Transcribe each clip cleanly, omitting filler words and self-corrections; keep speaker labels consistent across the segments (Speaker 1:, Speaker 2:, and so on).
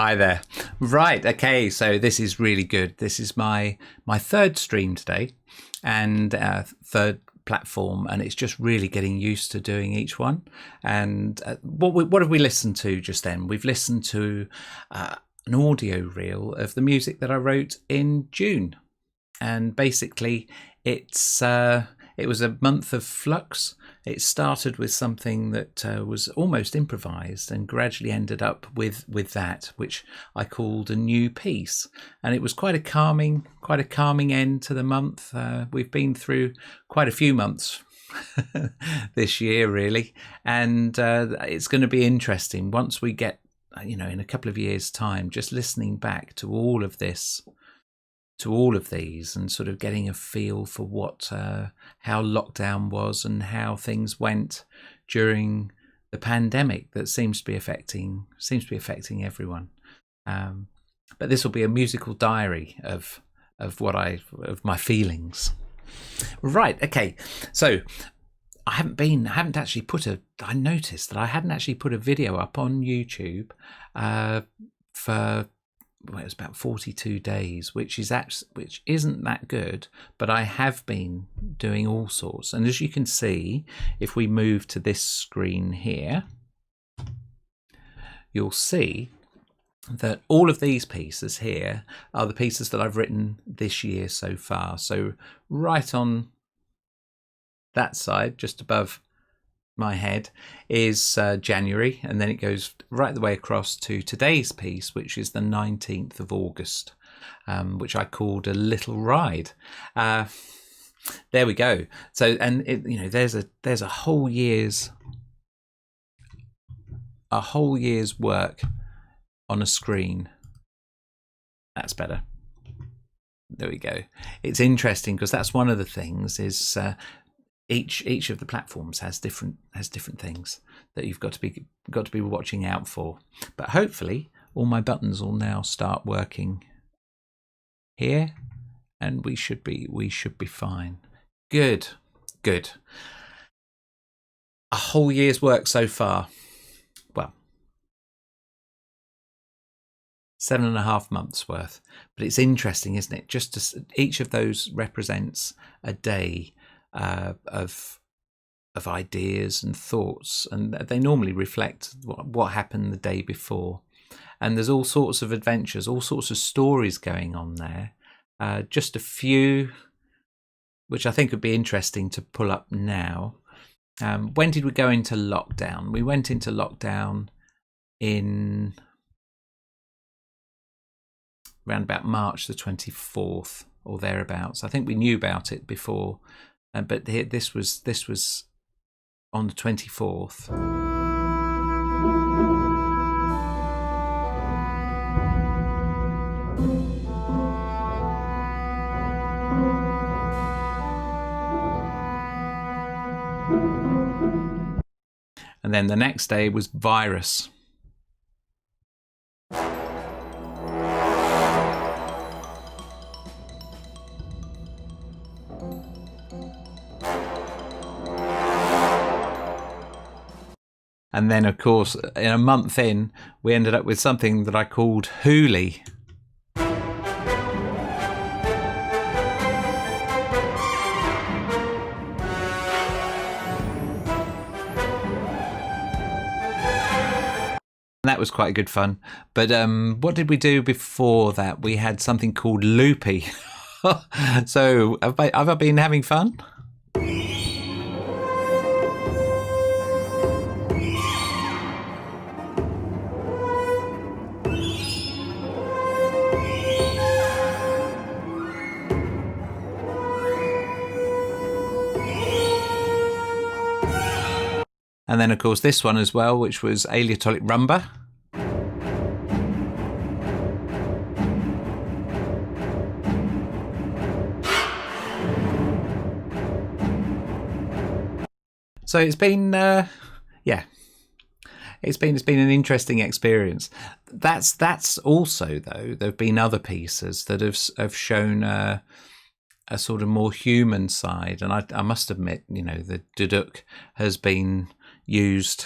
Speaker 1: Hi there. Right, okay, so this is really good. This is my third stream today and third platform, and it's just really getting used to doing each one. And what have we listened to just then? We've listened to an audio reel of the music that I wrote in June. And basically it was a month of flux. It started with something that was almost improvised and gradually ended up with that, which I called a new piece. And it was quite a calming end to the month. We've been through quite a few months this year, really, and it's going to be interesting once we get, in a couple of years' time, just listening back to all of this, to all of these, and sort of getting a feel for how lockdown was and how things went during the pandemic that seems to be affecting everyone. But this will be a musical diary of my feelings. Right. Okay. So I noticed that I hadn't actually put a video up on YouTube for, well, it was about 42 days, which isn't that good, but I have been doing all sorts. And as you can see, if we move to this screen here, you'll see that all of these pieces here are the pieces that I've written this year so far. So right on that side, just above my head, is January, and then it goes right the way across to today's piece, which is the 19th of August, which I called A Little Ride. There we go. So, and there's a whole year's work on a screen. That's better. There we go. It's interesting because that's one of the things is each of the platforms has different things that you've got to be watching out for. But hopefully all my buttons will now start working here, and we should be fine. Good. A whole year's work so far. Well, 7.5 months worth. But it's interesting, isn't it? Each of those represents a day of ideas and thoughts, and they normally reflect what happened the day before. And there's all sorts of adventures, all sorts of stories going on there. Just a few which I think would be interesting to pull up now. When did we go into lockdown? We went into lockdown in around about March the 24th or thereabouts. I think we knew about it before, but this was on the 24th. And then the next day was virus. And then, of course, in a month in, we ended up with something that I called Hoolie. That was quite good fun. But what did we do before that? We had something called Loopy. So have I been having fun? And then, of course, this one as well, which was Aleatonic Rumba. So it's been, it's been an interesting experience. That's also, though, there have been other pieces that have shown a sort of more human side, and I must admit, the duduk has been used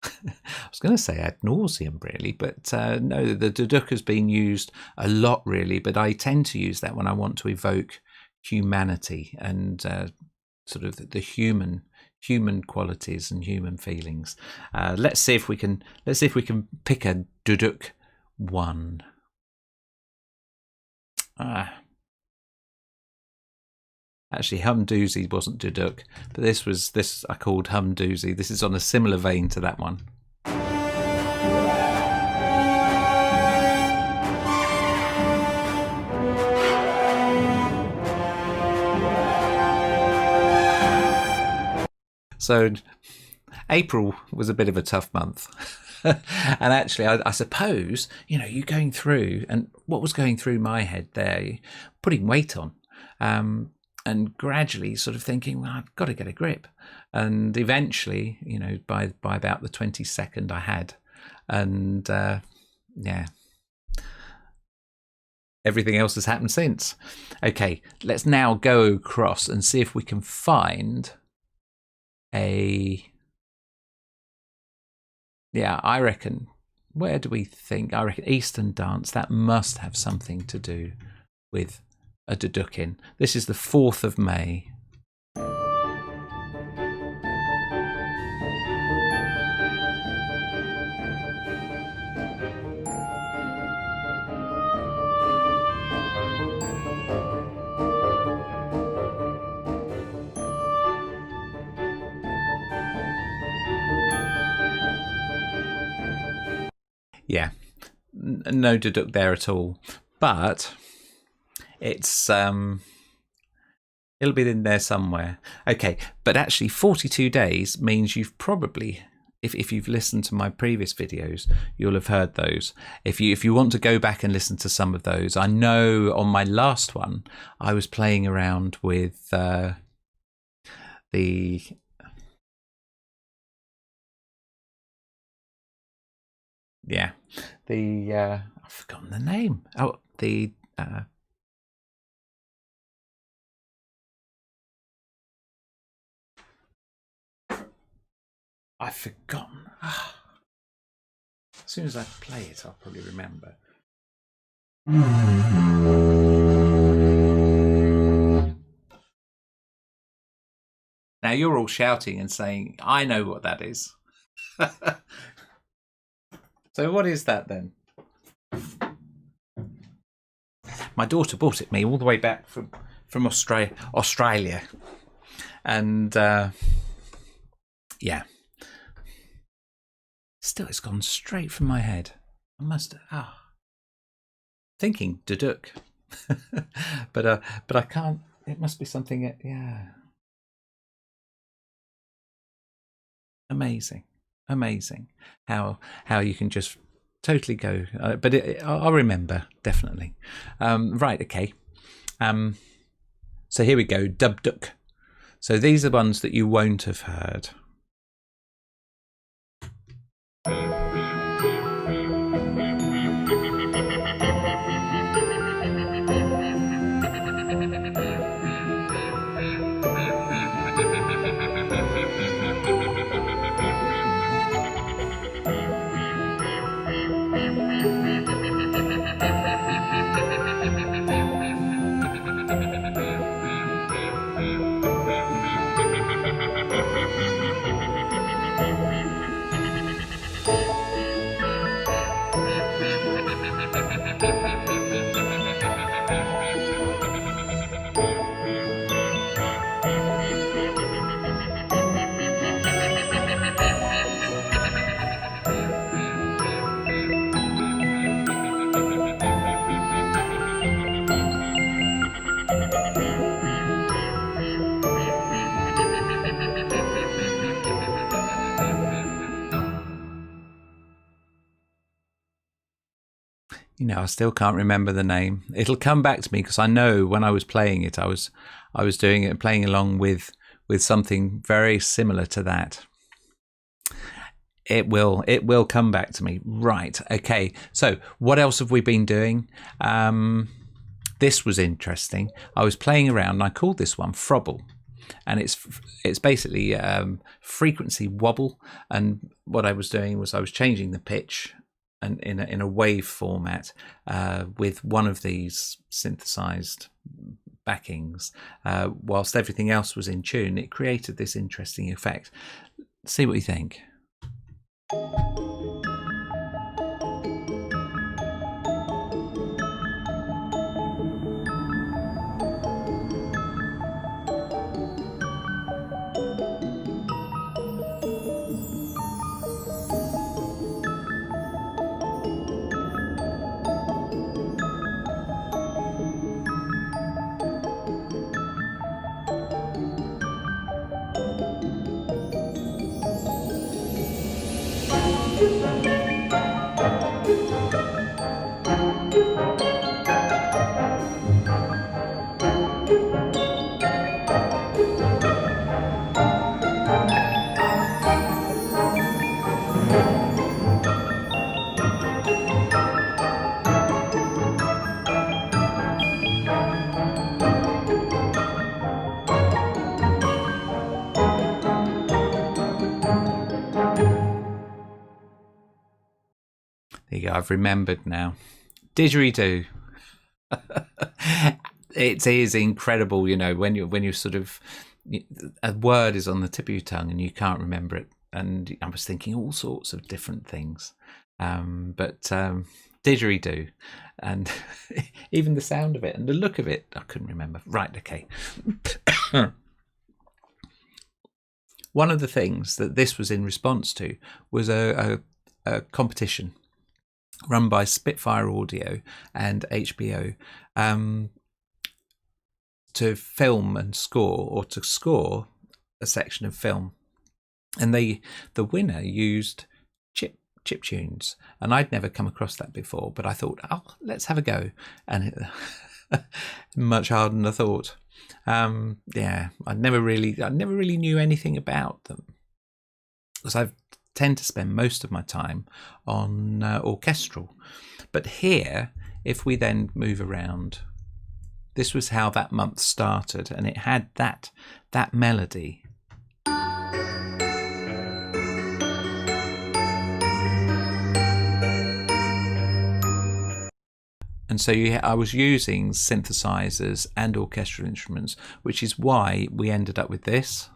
Speaker 1: I was going to say ad nauseum, really, but no, the duduk has been used a lot, really, but I tend to use that when I want to evoke humanity and sort of the human qualities and human feelings. Let's see if we can pick a duduk one. Actually, Humdoozy wasn't duduk, but this I called Humdoozy. This is on a similar vein to that one. So April was a bit of a tough month. And actually, I suppose, you going through, and what was going through my head there, putting weight on, and gradually sort of thinking, well, I've got to get a grip. And eventually, by about the 22nd I had. And yeah, everything else has happened since. Okay, let's now go across and see if we can find I reckon, where do we think? I reckon Eastern dance, that must have something to do with a dudukin. This is the 4th of May. Yeah, no duduk there at all, but it's it'll be in there somewhere. Okay, but actually 42 days means you've probably, if you've listened to my previous videos, you'll have heard those. If you want to go back and listen to some of those, I know on my last one I was playing around with the I've forgotten the name. Oh, I've forgotten. As soon as I play it, I'll probably remember. Now you're all shouting and saying, I know what that is. So what is that then? My daughter bought it me all the way back from Australia. And yeah. Still, it's gone straight from my head. I must thinking duduk. but I can't. It must be something. Yeah. Amazing how you can just totally go. But I'll remember, definitely. Right. Okay. So here we go. Dubduk. So these are ones that you won't have heard. I still can't remember the name. It'll come back to me because I know when I was playing it, I was doing it, playing along with something very similar to that. It will come back to me. Right. Okay. So what else have we been doing? This was interesting. I was playing around and I called this one Frobble. and it's basically frequency wobble. And what I was doing was I was changing the pitch and in a wave format with one of these synthesized backings, whilst everything else was in tune. It created this interesting effect. See what you think. There you go. I've remembered now. Didgeridoo. It is incredible, you know, when you're sort of, a word is on the tip of your tongue and you can't remember it. And I was thinking all sorts of different things, but didgeridoo, and even the sound of it and the look of it, I couldn't remember. Right, okay. One of the things that this was in response to was a competition run by Spitfire Audio and HBO to film and score, or to score a section of film. And the winner used chip tunes, and I'd never come across that before, but I thought, oh, let's have a go. And it, much harder than I thought. Yeah, I never really knew anything about them, because I tend to spend most of my time on orchestral. But here, if we then move around, this was how that month started, and it had that melody. And so I was using synthesizers and orchestral instruments, which is why we ended up with this.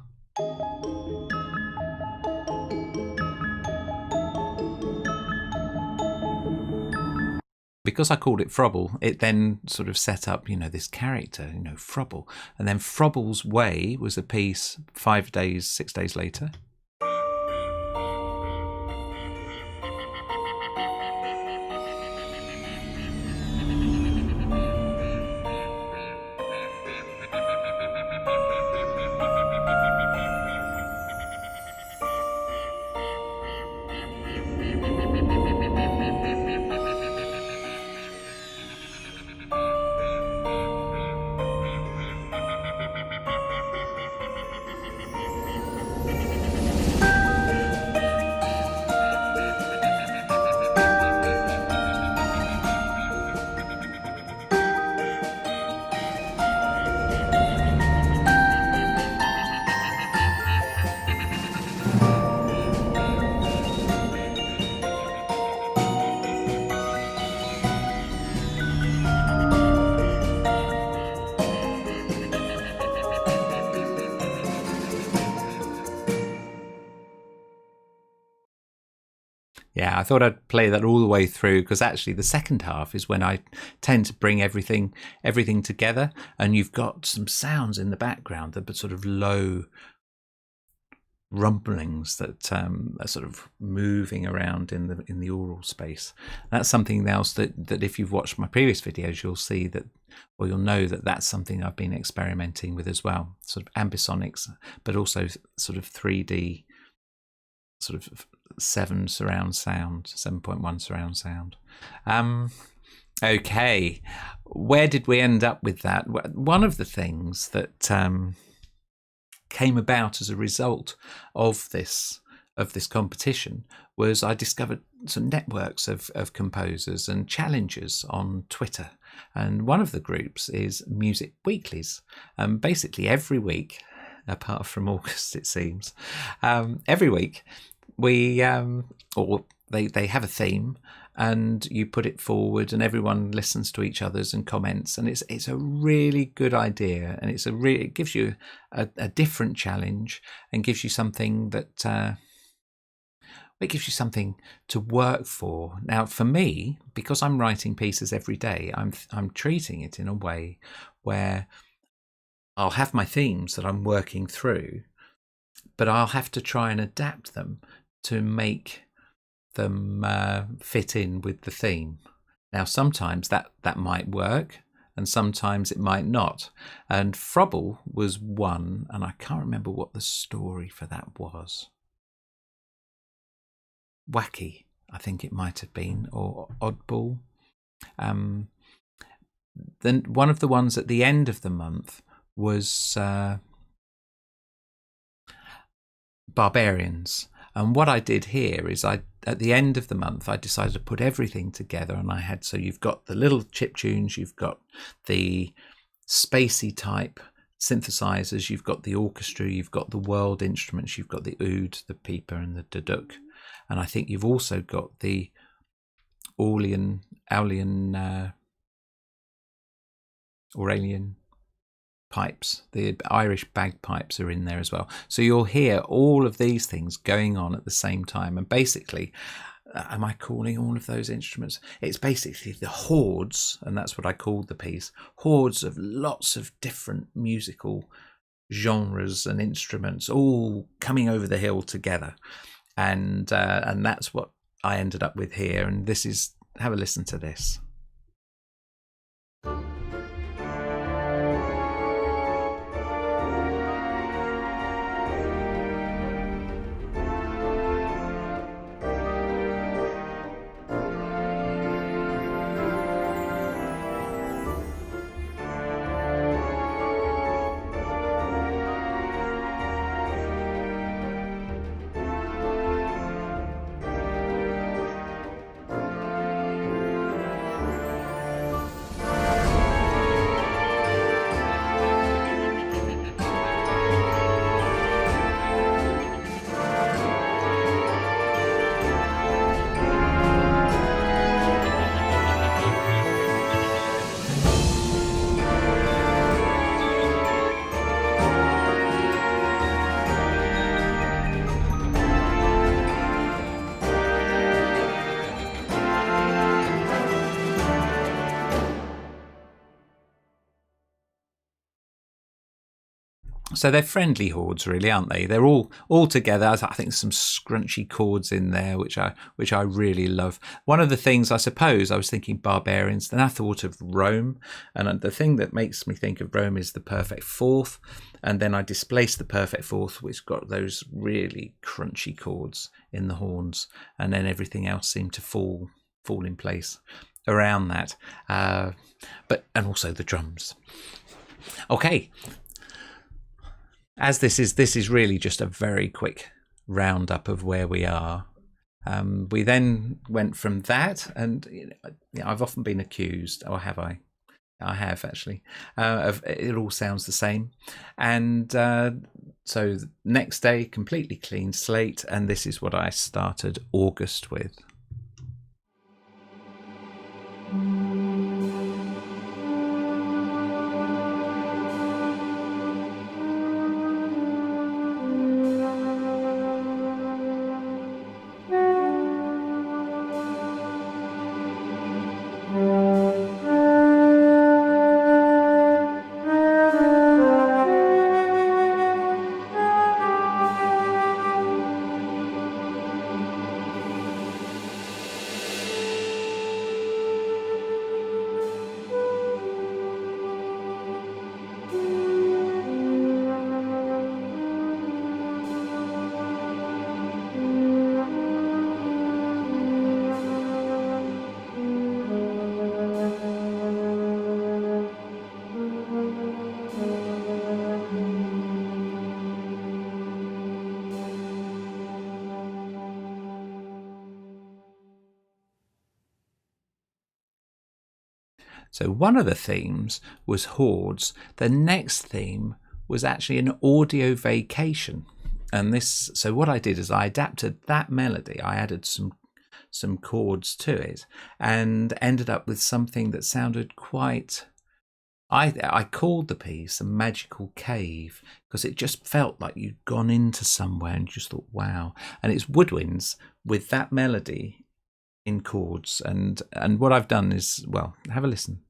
Speaker 1: Because I called it Frobble, it then sort of set up, you know, this character, you know, Frobble. And then Frobble's Way was a piece 6 days later. Yeah, I thought I'd play that all the way through, because actually the second half is when I tend to bring everything together, and you've got some sounds in the background that are sort of low rumblings that are sort of moving around in the aural space. That's something else that if you've watched my previous videos, you'll see that, or you'll know that that's something I've been experimenting with as well, sort of ambisonics, but also sort of 3D, sort of 7.1 surround sound. Okay, where did we end up with that? One of the things that came about as a result of this competition was I discovered some networks of composers and challengers on Twitter, and one of the groups is Music Weeklies. Basically every week apart from August, it seems. Every week we or they have a theme, and you put it forward, and everyone listens to each other's and comments, and it's a really good idea, and it gives you a different challenge, and gives you something that it gives you something to work for. Now, for me, because I'm writing pieces every day, I'm treating it in a way where I'll have my themes that I'm working through, but I'll have to try and adapt them to make them fit in with the theme. Now, sometimes that might work, and sometimes it might not. And Frobble was one, and I can't remember what the story for that was. Wacky, I think it might have been, or Oddball. Then one of the ones at the end of the month was Barbarians. And what I did here is at the end of the month, I decided to put everything together, and so you've got the little chip tunes, you've got the spacey type synthesizers, you've got the orchestra, you've got the world instruments, you've got the oud, the pipa, and the duduk. And I think you've also got the Auralian pipes. The Irish bagpipes are in there as well. So you'll hear all of these things going on at the same time. And basically, am I calling all of those instruments? It's basically the hordes, and that's what I called the piece, hordes of lots of different musical genres and instruments all coming over the hill together. And that's what I ended up with here. And have a listen to this. So they're friendly hordes, really, aren't they? They're all together. I think there's some scrunchy chords in there, which I really love. One of the things, I suppose, I was thinking Barbarians, then I thought of Rome, and the thing that makes me think of Rome is the perfect fourth, and then I displaced the perfect fourth, which got those really crunchy chords in the horns, and then everything else seemed to fall in place around that. And also the drums. Okay. As this is really just a very quick roundup of where we are. We then went from that, and I've often been accused, or have I? I have actually. Of it all sounds the same, and so next day, completely clean slate, and this is what I started August with. So one of the themes was hordes. The next theme was actually an audio vacation. And this, so what I did is I adapted that melody. I added some chords to it and ended up with something that sounded quite, I called the piece a magical cave, because it just felt like you'd gone into somewhere and just thought, wow. And it's woodwinds with that melody in chords. And what I've done is, well, have a listen.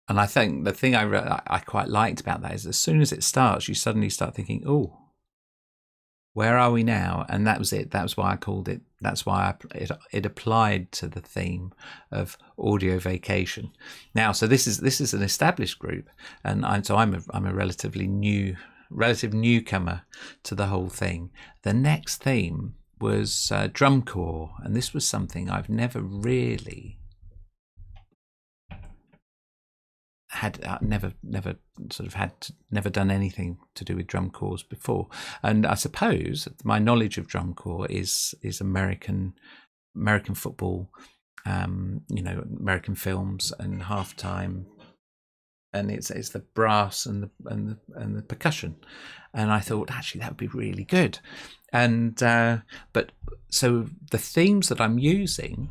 Speaker 1: And I think the thing I quite liked about that is, as soon as it starts, you suddenly start thinking, oh, where are we now? And that was it. That's why I called it. That's why it applied to the theme of audio vacation. Now, so this is an established group, and I'm a relative newcomer to the whole thing. The next theme was drum corps, and this was something I've never really had never done anything to do with drum corps before. And I suppose my knowledge of drum corps is American football, American films and halftime, and it's the brass and the percussion. And I thought, actually, that would be really good. And but so the themes that I'm using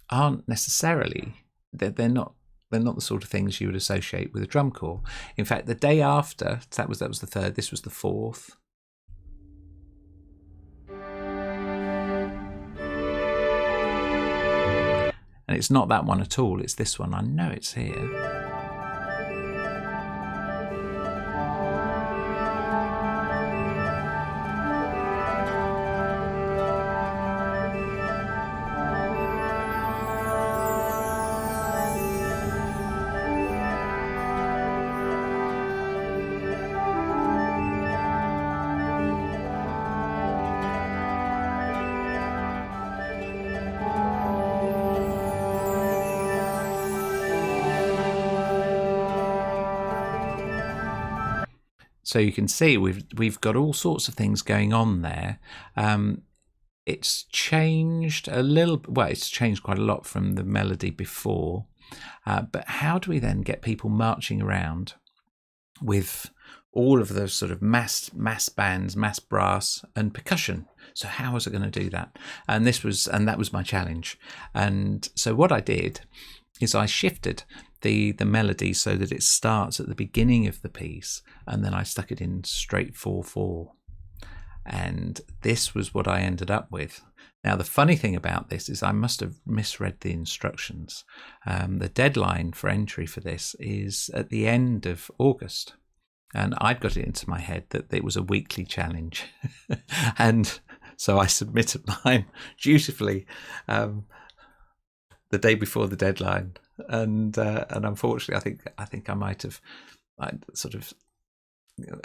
Speaker 1: aren't necessarily, they're not the sort of things you would associate with a drum corps. In fact, the day after, that was the third, this was the fourth. And it's not that one at all, it's this one. I know it's here. So you can see we've got all sorts of things going on there. It's changed a little. Well, it's changed quite a lot from the melody before. But how do we then get people marching around with all of those sort of mass bands, mass brass and percussion? So how was I going to do that? And that was my challenge. And so what I did is I shifted the melody so that it starts at the beginning of the piece, and then I stuck it in straight 4/4. And this was what I ended up with. Now, the funny thing about this is I must have misread the instructions. The deadline for entry for this is at the end of August. And I'd got it into my head that it was a weekly challenge. And so I submitted mine dutifully the day before the deadline. And unfortunately, I think I might have,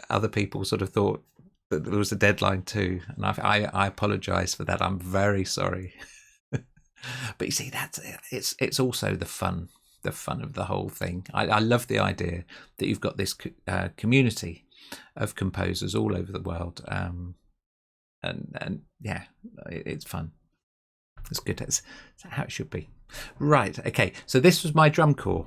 Speaker 1: other people sort of thought that there was a deadline too, and I apologise for that. I'm very sorry. But you see, it's also the fun of the whole thing. I love the idea that you've got this community of composers all over the world, and yeah, it's fun. It's good. That's how it should be. Right. Okay. So this was my drum corps.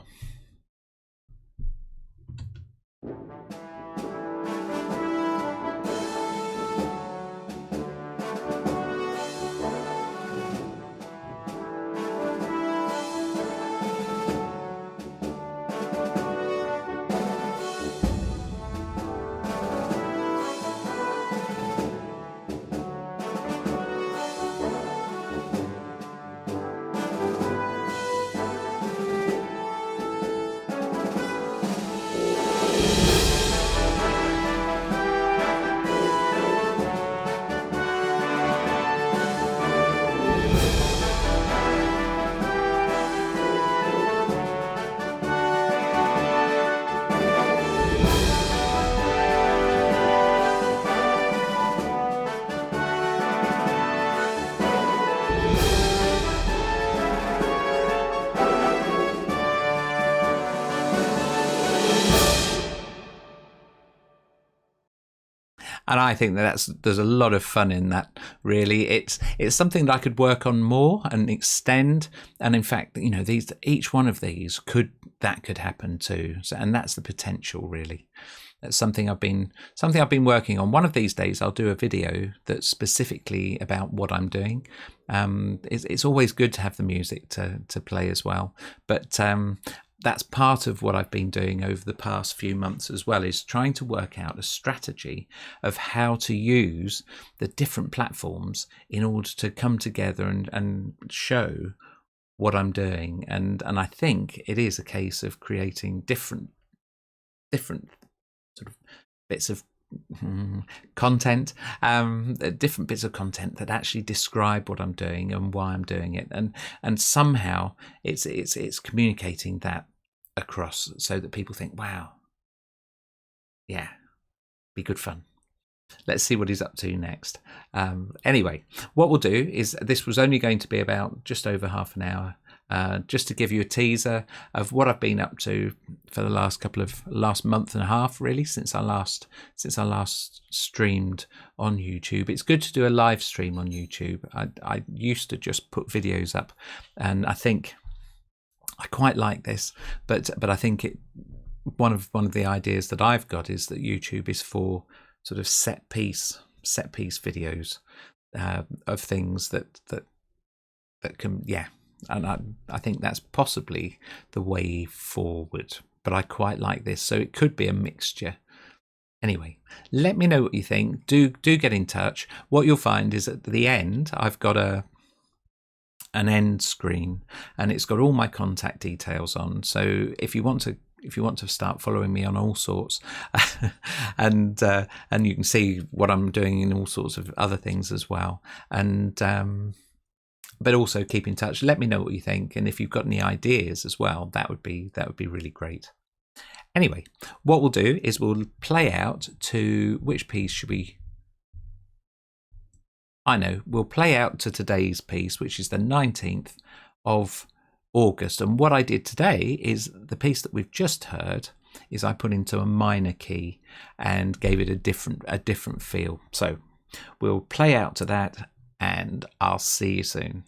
Speaker 1: And I think there's a lot of fun in that. Really, it's something that I could work on more and extend. And in fact, each one of these could happen too. So, and that's the potential, really. That's something I've been working on. One of these days, I'll do a video that's specifically about what I'm doing. It's always good to have the music to play as well, but that's part of what I've been doing over the past few months as well, is trying to work out a strategy of how to use the different platforms in order to come together and show what I'm doing. And I think it is a case of creating different sort of bits of content, different bits of content that actually describe what I'm doing and why I'm doing it, and somehow it's communicating that across so that people think, wow, yeah, be good fun. Let's see what he's up to next. Anyway, what we'll do is, this was only going to be about just over half an hour, just to give you a teaser of what I've been up to for the last month and a half, really, since I last streamed on YouTube. It's good to do a live stream on YouTube. I used to just put videos up, and I think I quite like this, but I think one of the ideas that I've got is that YouTube is for sort of set piece videos of things that can, yeah. And I think that's possibly the way forward. But I quite like this, so it could be a mixture. Anyway, let me know what you think. Do get in touch. What you'll find is at the end, I've got an end screen, and it's got all my contact details on. So if you want to start following me on all sorts, and you can see what I'm doing in all sorts of other things as well, and but also keep in touch. Let me know what you think, and if you've got any ideas as well, that would be really great. Anyway, what we'll do is we'll play out to, which piece should we? I know, we'll play out to today's piece, which is the 19th of August. And what I did today is, the piece that we've just heard is I put into a minor key and gave it a different feel. So we'll play out to that, and I'll see you soon.